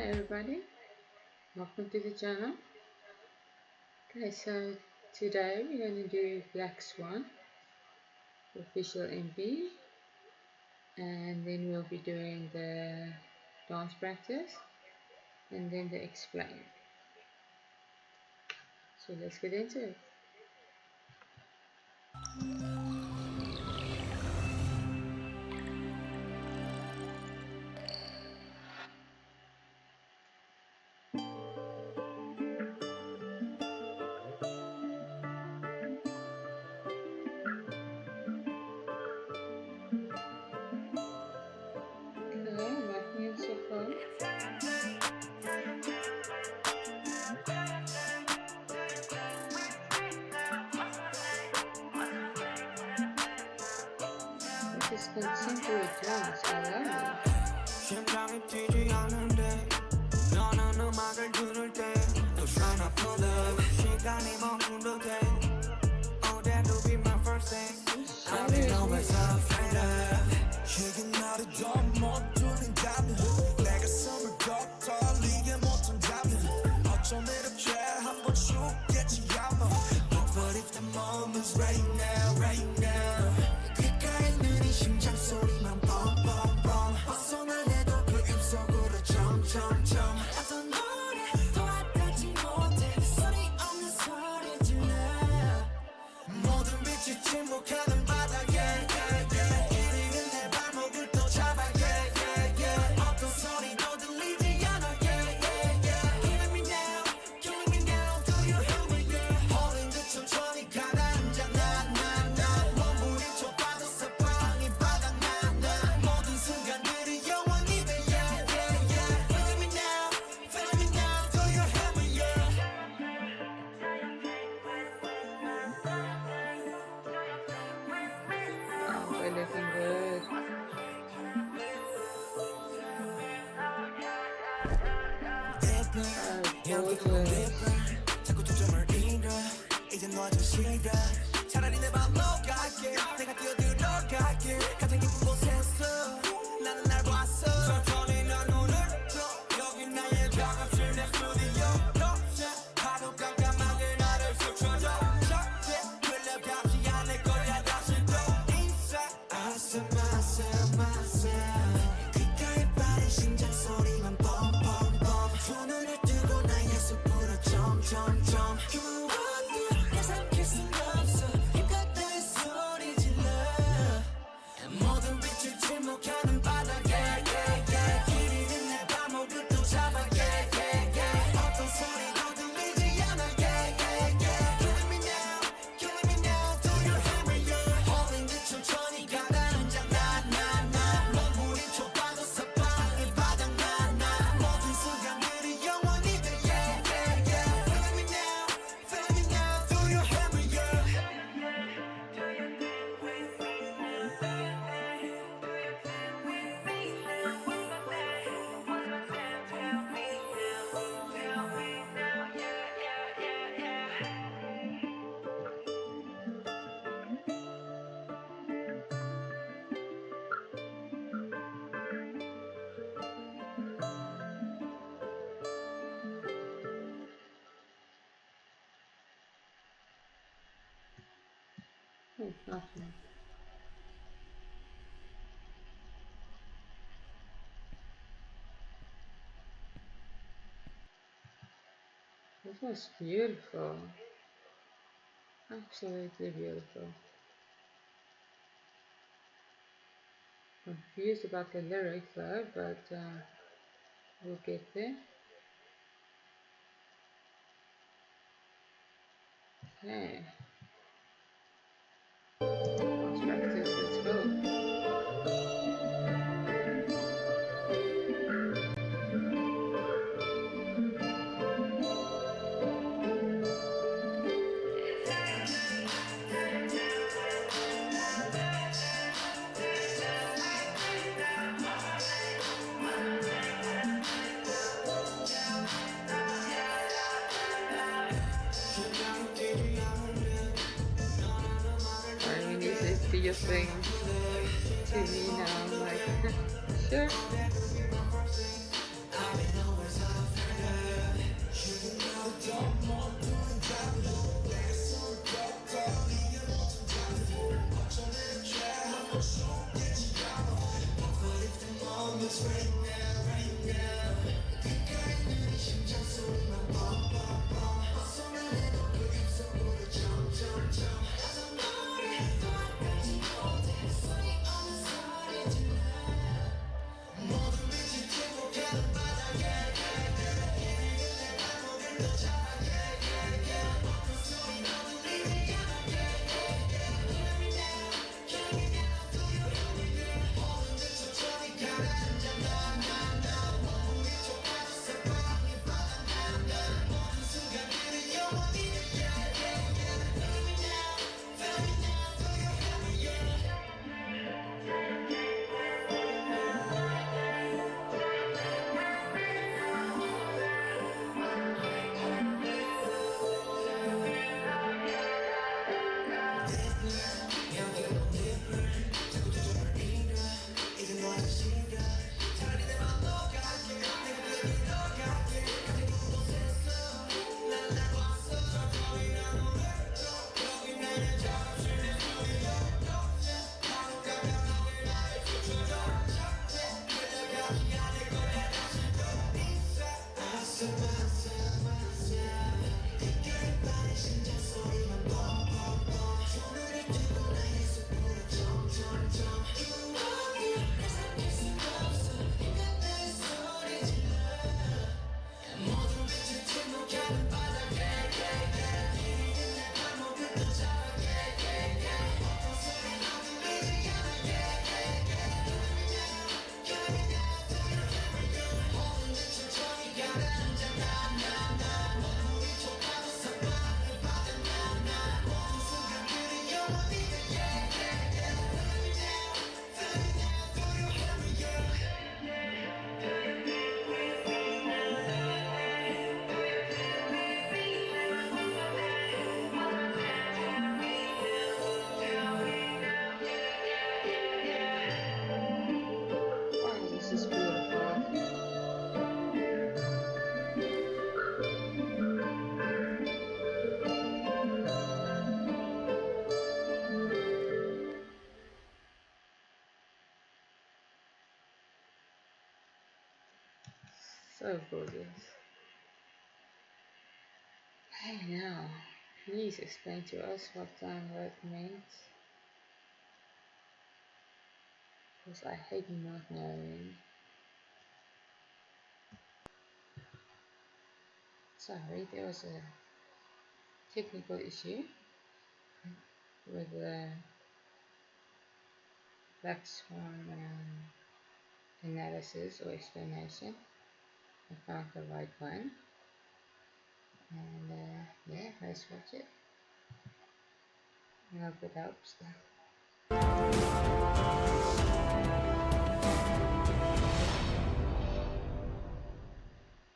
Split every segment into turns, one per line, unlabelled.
everybody, welcome to the channel. Okay, so today we're going to do Black Swan official MV, and then we'll be doing the dance practice and then the explain. So let's get into it. So far. This is contemporary dance, I love it.
심장이 뛰지 않는데 너는 음악을 들을 때 또 trying to pull up 시간이 멈춘 듯해 Oh that'll be my first thing I'll be always afraid of 이게 나를 더 못 들린다면 내가 숨을 더 떨리게 못한다면 어쩜 이렇게 한번 죽겠지 아마 But if the moment's right now, right now 귓가에 있는 이 심장 소리만 뻥뻥뻥 벗어날래도 그 입속으로 점점점 어떤 노래도 와닿지 못해 소리 없는 소리 질러 모든 빛이 침묵하는 바닥에 이리는 내 발목을 또 잡아 어떤 소리도 들리지 않아 Killing me now, killing me now Do you hear me? 홀린 듯 천천히 가라앉아 나 몸부림쳐 빠졌어 방이 바닥나 모든 순간들이 영원히 돼 Feeling me now, feeling me now Do you hear me?
Oh, we're looking good.
자꾸 초점을 잃어 이제 너 좀 싫어 차라리 내 맘 녹아게 내가 뛰어들어갈게 가장 깊은 곳에서 나는 날 봤어 천천히 난 눈을 떠 여기 나의 작업실 내 스튜디오 하루 깜깜하게 나를 스쳐줘 절대 끌려가지 않을 거야 다시 또 inside myself 귓가에 빠른 심장 소리만 뻥뻥뻥 두 눈을 뜨고 나의 숲으로 점점점 그만둬 내 삼킬 순 없어 힘껏 내 소리 질러 모든 빛을 침묵하는 바닥에 길이는 내 발목을 또 잡아 어떤 소리도 들리지 않아 Killing me now, killing me now Do you hear me? 홀린 듯 천천히 가라앉아 나 몸부림쳐 빠졌어 방이 바닥나 모든 순간들이 영원히 돼 Feeling me now, feeling me now Do you hear me?
Oh, nothing. This was beautiful. Absolutely beautiful. Confused about the lyrics though, but we'll get there. Okay. Let's practice, let's go. Do your thing to me now. I'm like, sure. So gorgeous. Hey now, please explain to us what that means. Because I hate not knowing. Sorry, there was a technical issue with the Black Swan analysis or explanation. I found the right one. And yeah, let's watch it. I hope it helps.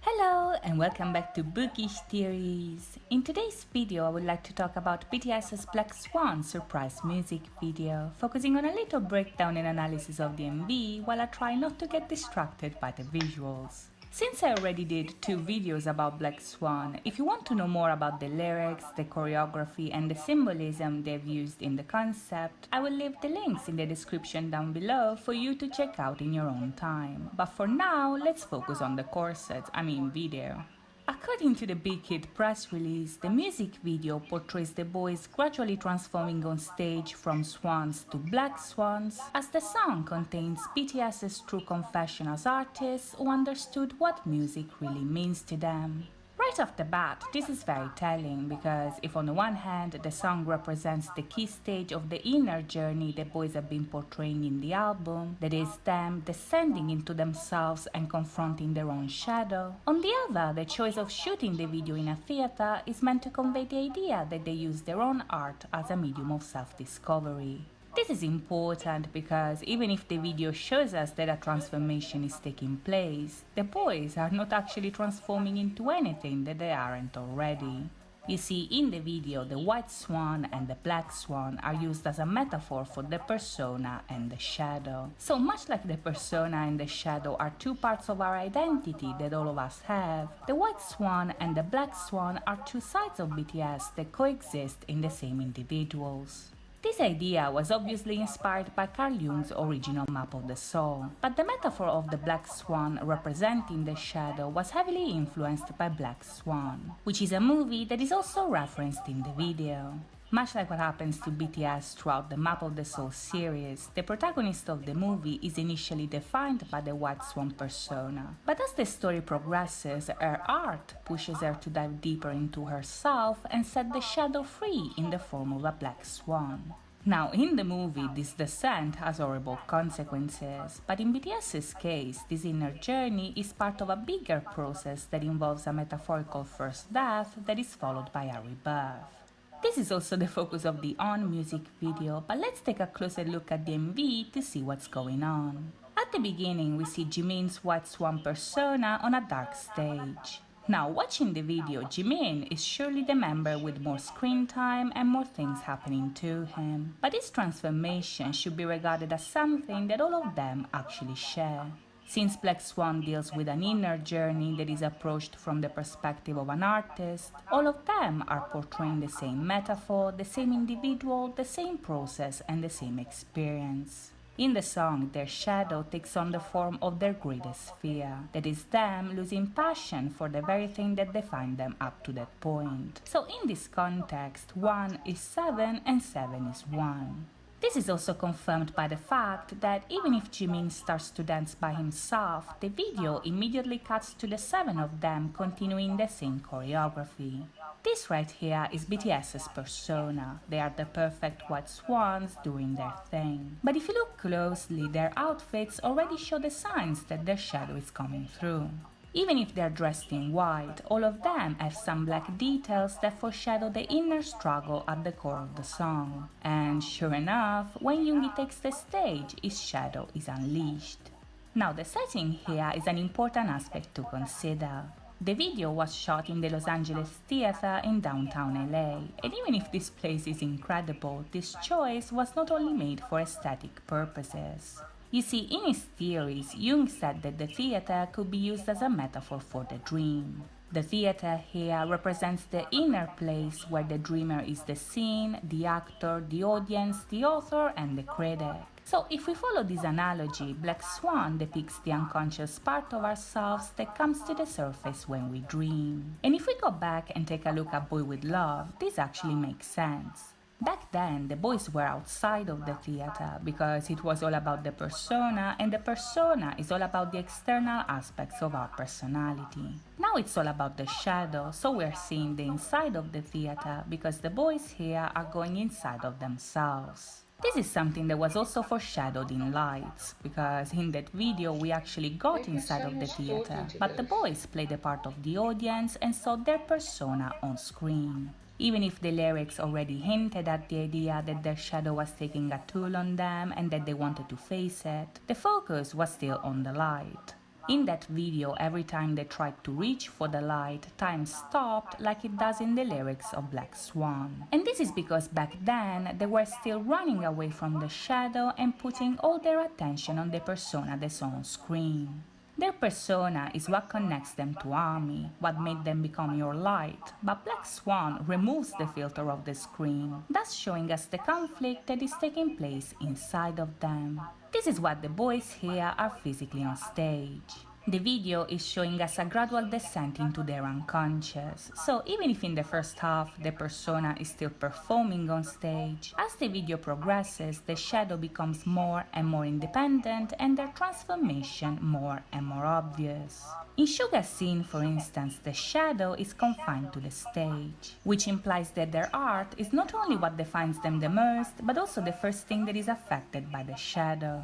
Hello and welcome back to Bookish Theories. In today's video I would like to talk about BTS's Black Swan surprise music video, focusing on a little breakdown and analysis of the MV while I try not to get distracted by the visuals. Since I already did 2 videos about Black Swan, if you want to know more about the lyrics, the choreography and the symbolism they've used in the concept, I will leave the links in the description down below for you to check out in your own time. But for now, let's focus on the video. According to the Big Hit press release, the music video portrays the boys gradually transforming on stage from swans to black swans, as the song contains BTS's true confession as artists who understood what music really means to them. Right off the bat, this is very telling because if on the one hand the song represents the key stage of the inner journey the boys have been portraying in the album, that is them descending into themselves and confronting their own shadow, on the other the choice of shooting the video in a theater is meant to convey the idea that they use their own art as a medium of self-discovery. This is important because even if the video shows us that a transformation is taking place, the boys are not actually transforming into anything that they aren't already. You see, in the video, the white swan and the black swan are used as a metaphor for the persona and the shadow. So much like the persona and the shadow are 2 parts of our identity that all of us have, the white swan and the black swan are 2 sides of BTS that coexist in the same individuals. This idea was obviously inspired by Carl Jung's original map of the soul, but the metaphor of the black swan representing the shadow was heavily influenced by Black Swan, which is a movie that is also referenced in the video. Much like what happens to BTS throughout the Map of the Soul series, the protagonist of the movie is initially defined by the White Swan persona, but as the story progresses, her art pushes her to dive deeper into herself and set the shadow free in the form of a Black Swan. Now, in the movie, this descent has horrible consequences, but in BTS's case, this inner journey is part of a bigger process that involves a metaphorical first death that is followed by a rebirth. This is also the focus of the On music video, but let's take a closer look at the MV to see what's going on. At the beginning, we see Jimin's White Swan persona on a dark stage. Now, watching the video, Jimin is surely the member with more screen time and more things happening to him, but this transformation should be regarded as something that all of them actually share. Since Black Swan deals with an inner journey that is approached from the perspective of an artist, all of them are portraying the same metaphor, the same individual, the same process, and the same experience. In the song, their shadow takes on the form of their greatest fear, that is them losing passion for the very thing that defined them up to that point. So in this context, 1 is 7 and 7 is 1. This is also confirmed by the fact that even if Jimin starts to dance by himself, the video immediately cuts to the 7 of them continuing the same choreography. This right here is BTS's persona. They are the perfect white swans doing their thing. But if you look closely, their outfits already show the signs that their shadow is coming through. Even if they're dressed in white, all of them have some black details that foreshadow the inner struggle at the core of the song. And sure enough, when Yoongi takes the stage, his shadow is unleashed. Now the setting here is an important aspect to consider. The video was shot in the Los Angeles Theater in downtown LA, and even if this place is incredible, this choice was not only made for aesthetic purposes. You see, in his theories, Jung said that the theater could be used as a metaphor for the dream. The theater here represents the inner place where the dreamer is the scene, the actor, the audience, the author, and the critic. So if we follow this analogy, Black Swan depicts the unconscious part of ourselves that comes to the surface when we dream. And if we go back and take a look at Boy With Love, this actually makes sense. Back then, the boys were outside of the theater because it was all about the persona, and the persona is all about the external aspects of our personality. Now it's all about the shadow, so we're seeing the inside of the theater because the boys here are going inside of themselves. This is something that was also foreshadowed in Lights, because in that video we actually got inside of the theater, but the boys played the part of the audience and saw their persona on screen. Even if the lyrics already hinted at the idea that their shadow was taking a toll on them and that they wanted to face it, the focus was still on the light. In that video, every time they tried to reach for the light, time stopped like it does in the lyrics of Black Swan. And this is because back then, they were still running away from the shadow and putting all their attention on the persona they saw on screen. Their persona is what connects them to Army, what made them become your light, but Black Swan removes the filter of the screen, thus showing us the conflict that is taking place inside of them. This is what the boys here are physically on stage. The video is showing us a gradual descent into their unconscious, so even if in the first half the persona is still performing on stage, as the video progresses the shadow becomes more and more independent and their transformation more and more obvious. In Sugar's scene, for instance, the shadow is confined to the stage, which implies that their art is not only what defines them the most, but also the first thing that is affected by the shadow.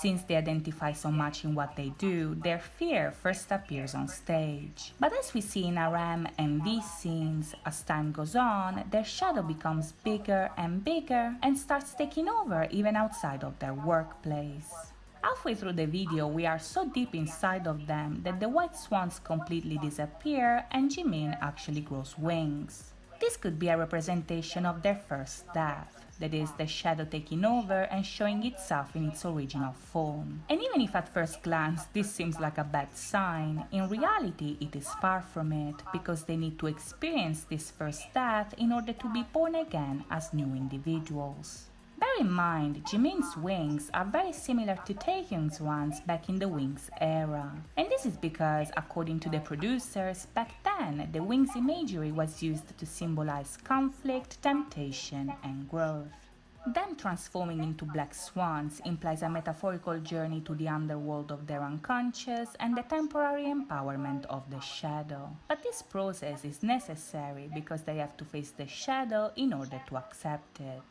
Since they identify so much in what they do, their fear first appears on stage. But as we see in RM and these scenes, as time goes on, their shadow becomes bigger and bigger and starts taking over even outside of their workplace. Halfway through the video, we are so deep inside of them that the white swans completely disappear and Jimin actually grows wings. This could be a representation of their first death. That is, the shadow taking over and showing itself in its original form. And even if at first glance this seems like a bad sign, in reality it is far from it, because they need to experience this first death in order to be born again as new individuals. Bear in mind, Jimin's wings are very similar to Taehyung's ones back in the Wings era. And this is because, according to the producers, back then the wings imagery was used to symbolize conflict, temptation, and growth. Them transforming into black swans implies a metaphorical journey to the underworld of their unconscious and the temporary empowerment of the shadow. But this process is necessary because they have to face the shadow in order to accept it.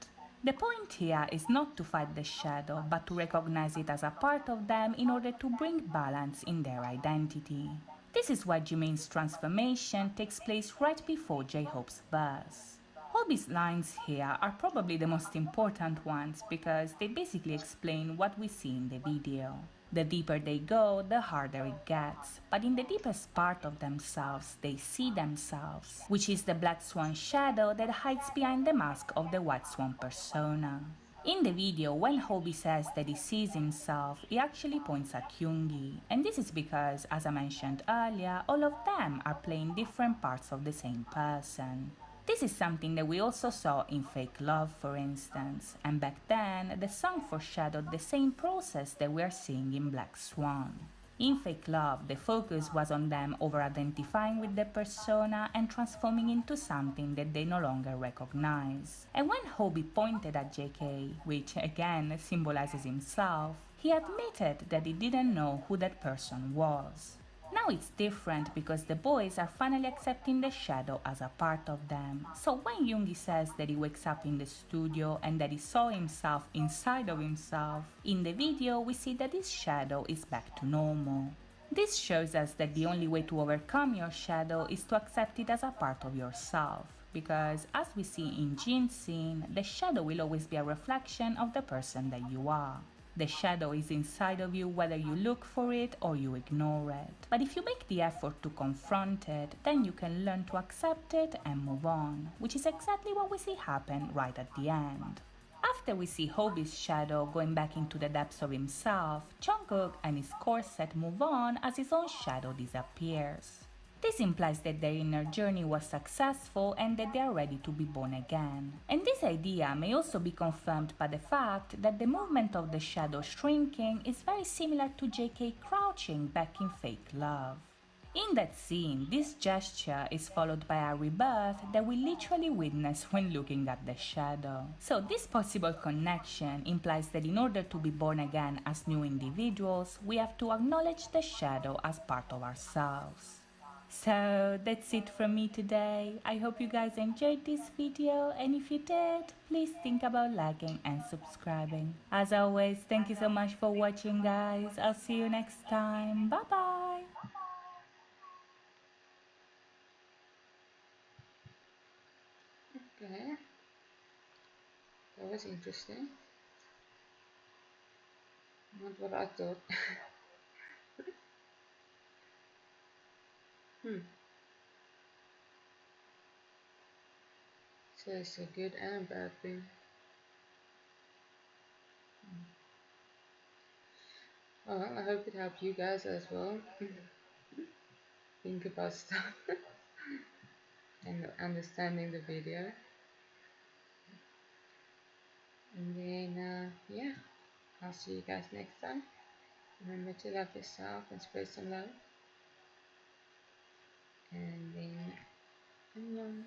The point here is not to fight the shadow, but to recognize it as a part of them in order to bring balance in their identity. This is why Jimin's transformation takes place right before J-Hope's verse. Hobie's lines here are probably the most important ones because they basically explain what we see in the video. The deeper they go, the harder it gets, but in the deepest part of themselves, they see themselves, which is the black swan shadow that hides behind the mask of the white swan persona. In the video, when Hobie says that he sees himself, he actually points at Kyungi, and this is because, as I mentioned earlier, all of them are playing different parts of the same person. This is something that we also saw in Fake Love, for instance, and back then the song foreshadowed the same process that we are seeing in Black Swan. In Fake Love, the focus was on them over-identifying with the persona and transforming into something that they no longer recognize. And when Hobie pointed at JK, which again symbolizes himself, he admitted that he didn't know who that person was. Now it's different because the boys are finally accepting the shadow as a part of them. So when Yoongi says that he wakes up in the studio and that he saw himself inside of himself, in the video we see that his shadow is back to normal. This shows us that the only way to overcome your shadow is to accept it as a part of yourself. Because as we see in Jin's scene, the shadow will always be a reflection of the person that you are. The shadow is inside of you whether you look for it or you ignore it. But if you make the effort to confront it, then you can learn to accept it and move on, which is exactly what we see happen right at the end. After we see Hobie's shadow going back into the depths of himself, Jungkook and his corset move on as his own shadow disappears. This implies that their inner journey was successful and that they are ready to be born again. And this idea may also be confirmed by the fact that the movement of the shadow shrinking is very similar to JK crouching back in Fake Love. In that scene, this gesture is followed by a rebirth that we literally witness when looking at the shadow. So this possible connection implies that in order to be born again as new individuals, we have to acknowledge the shadow as part of ourselves. So that's it from me today. I hope you guys enjoyed this video, and if you did, please think about liking and subscribing. As always, thank you so much for watching, guys. I'll see you next time. Bye bye.
Okay, that was interesting. Not what I thought. So it's a good and a bad thing. Well, I hope it helped you guys as well. Think about stuff and understanding the video. And then, yeah, I'll see you guys next time. Remember to love yourself and spread some love. And then,